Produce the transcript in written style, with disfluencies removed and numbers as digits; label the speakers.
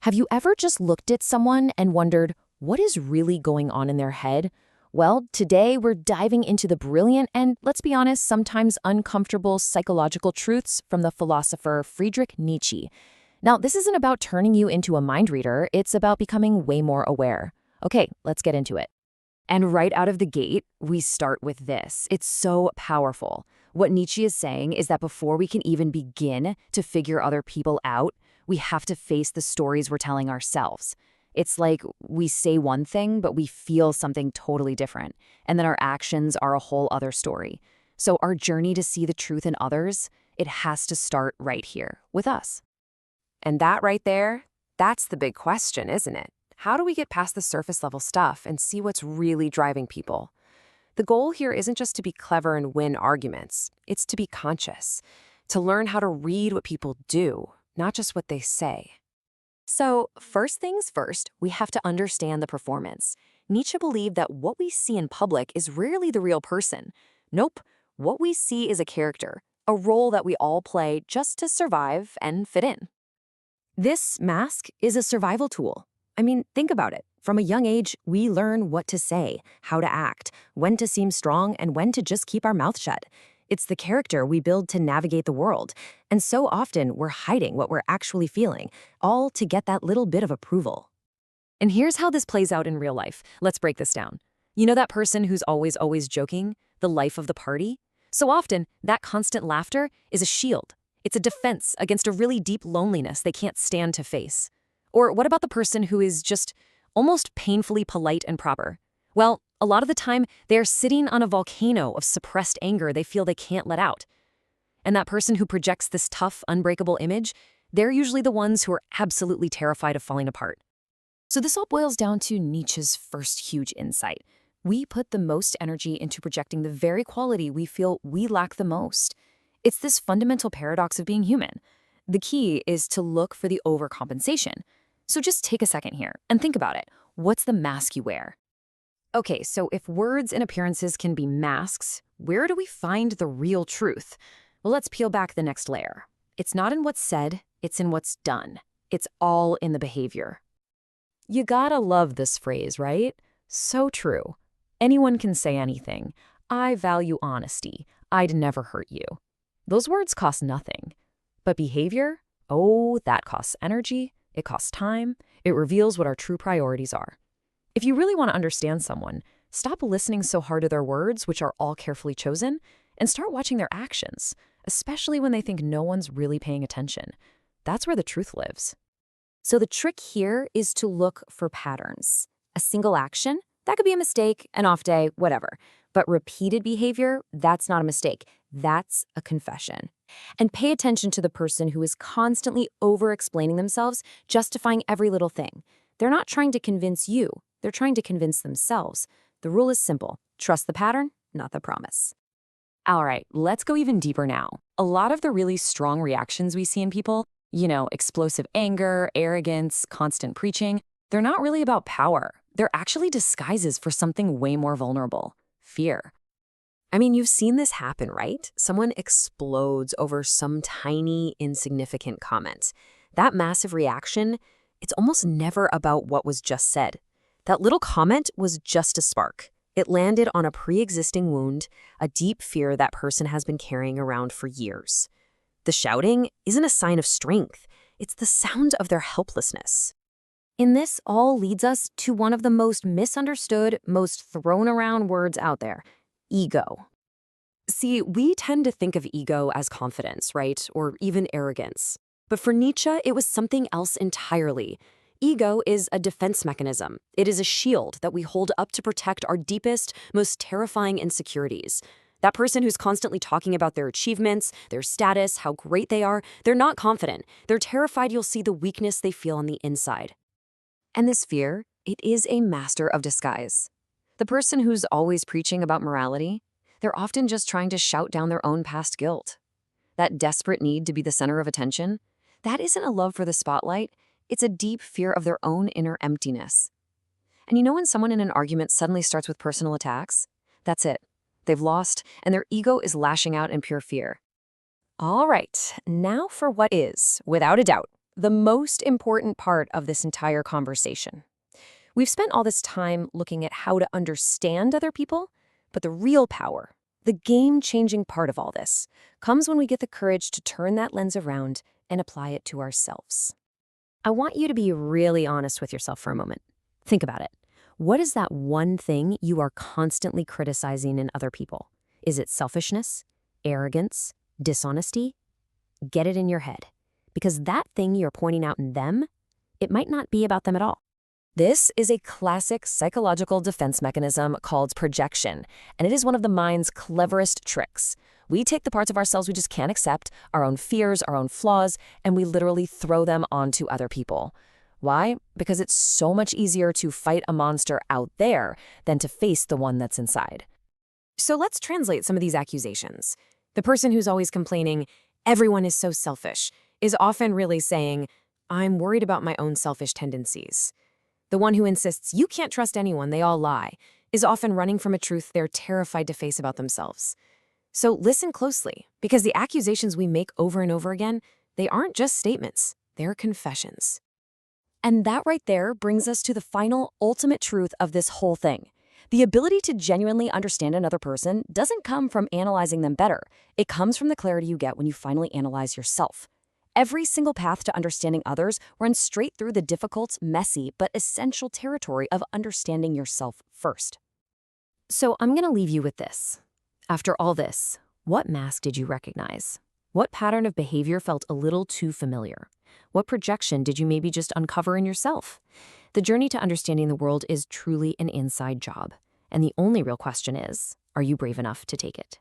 Speaker 1: Have you ever just looked at someone and wondered, what is really going on in their head? Well, today we're diving into the brilliant and, let's be honest, sometimes uncomfortable psychological truths from the philosopher Friedrich Nietzsche. Now, this isn't about turning you into a mind reader, it's about becoming way more aware. Okay, let's get into it. And right out of the gate, we start with this. It's so powerful. What Nietzsche is saying is that before we can even begin to figure other people out, we have to face the stories we're telling ourselves. It's like we say one thing, but we feel something totally different, and then our actions are a whole other story. So our journey to see the truth in others, it has to start right here with us.
Speaker 2: And that right there, that's the big question, isn't it? How do we get past the surface level stuff and see what's really driving people? The goal here isn't just to be clever and win arguments. It's to be conscious, to learn how to read what people do, not just what they say.
Speaker 1: So, first things first, we have to understand the performance. Nietzsche believed that what we see in public is rarely the real person. Nope, what we see is a character, a role that we all play just to survive and fit in. This mask is a survival tool. I mean, think about it. From a young age, we learn what to say, how to act, when to seem strong, and when to just keep our mouth shut. It's the character we build to navigate the world. And so often, we're hiding what we're actually feeling, all to get that little bit of approval. And here's how this plays out in real life. Let's break this down. You know that person who's always joking? The life of the party? So often, that constant laughter is a shield. It's a defense against a really deep loneliness they can't stand to face. Or what about the person who is just almost painfully polite and proper? Well, a lot of the time, they are sitting on a volcano of suppressed anger they feel they can't let out. And that person who projects this tough, unbreakable image, they're usually the ones who are absolutely terrified of falling apart. So this all boils down to Nietzsche's first huge insight. We put the most energy into projecting the very quality we feel we lack the most. It's this fundamental paradox of being human. The key is to look for the overcompensation. So just take a second here and think about it. What's the mask you wear? Okay, so if words and appearances can be masks, where do we find the real truth? Well, let's peel back the next layer. It's not in what's said, it's in what's done. It's all in the behavior. You gotta love this phrase, right? So true. Anyone can say anything. I value honesty. I'd never hurt you. Those words cost nothing. But behavior? Oh, that costs energy. It costs time. It reveals what our true priorities are. If you really want to understand someone, stop listening so hard to their words, which are all carefully chosen, and start watching their actions, especially when they think no one's really paying attention. That's where the truth lives. So the trick here is to look for patterns. A single action, that could be a mistake, an off day, whatever. But repeated behavior, that's not a mistake. That's a confession. And pay attention to the person who is constantly over-explaining themselves, justifying every little thing. They're not trying to convince you. They're trying to convince themselves. The rule is simple. Trust the pattern, not the promise. All right, let's go even deeper now. A lot of the really strong reactions we see in people, explosive anger, arrogance, constant preaching, they're not really about power. They're actually disguises for something way more vulnerable: fear. I mean, you've seen this happen, right? Someone explodes over some tiny, insignificant comment. That massive reaction, it's almost never about what was just said. That little comment was just a spark. It landed on a pre-existing wound, a deep fear that person has been carrying around for years. The shouting isn't a sign of strength. It's the sound of their helplessness. And this all leads us to one of the most misunderstood, most thrown around words out there: ego. See, we tend to think of ego as confidence, right? Or even arrogance. But for Nietzsche, it was something else entirely. Ego is a defense mechanism. It is a shield that we hold up to protect our deepest, most terrifying insecurities. That person who's constantly talking about their achievements, their status, how great they are, they're not confident. They're terrified you'll see the weakness they feel on the inside. And this fear, it is a master of disguise. The person who's always preaching about morality, they're often just trying to shout down their own past guilt. That desperate need to be the center of attention, that isn't a love for the spotlight, it's a deep fear of their own inner emptiness. And when someone in an argument suddenly starts with personal attacks? That's it. They've lost, and their ego is lashing out in pure fear. All right, now for what is, without a doubt, the most important part of this entire conversation. We've spent all this time looking at how to understand other people, but the real power, the game-changing part of all this, comes when we get the courage to turn that lens around and apply it to ourselves. I want you to be really honest with yourself for a moment. Think about it. What is that one thing you are constantly criticizing in other people? Is it selfishness, arrogance, dishonesty? Get it in your head. Because that thing you're pointing out in them, it might not be about them at all. This is a classic psychological defense mechanism called projection, and it is one of the mind's cleverest tricks. We take the parts of ourselves we just can't accept, our own fears, our own flaws, and we literally throw them onto other people. Why? Because it's so much easier to fight a monster out there than to face the one that's inside. So let's translate some of these accusations. The person who's always complaining, "Everyone is so selfish," is often really saying, "I'm worried about my own selfish tendencies." The one who insists, "You can't trust anyone, they all lie," is often running from a truth they're terrified to face about themselves. So listen closely, because the accusations we make over and over again, they aren't just statements, they're confessions. And that right there brings us to the final, ultimate truth of this whole thing. The ability to genuinely understand another person doesn't come from analyzing them better. It comes from the clarity you get when you finally analyze yourself. Every single path to understanding others runs straight through the difficult, messy, but essential territory of understanding yourself first. So I'm going to leave you with this. After all this, what mask did you recognize? What pattern of behavior felt a little too familiar? What projection did you maybe just uncover in yourself? The journey to understanding the world is truly an inside job. And the only real question is, are you brave enough to take it?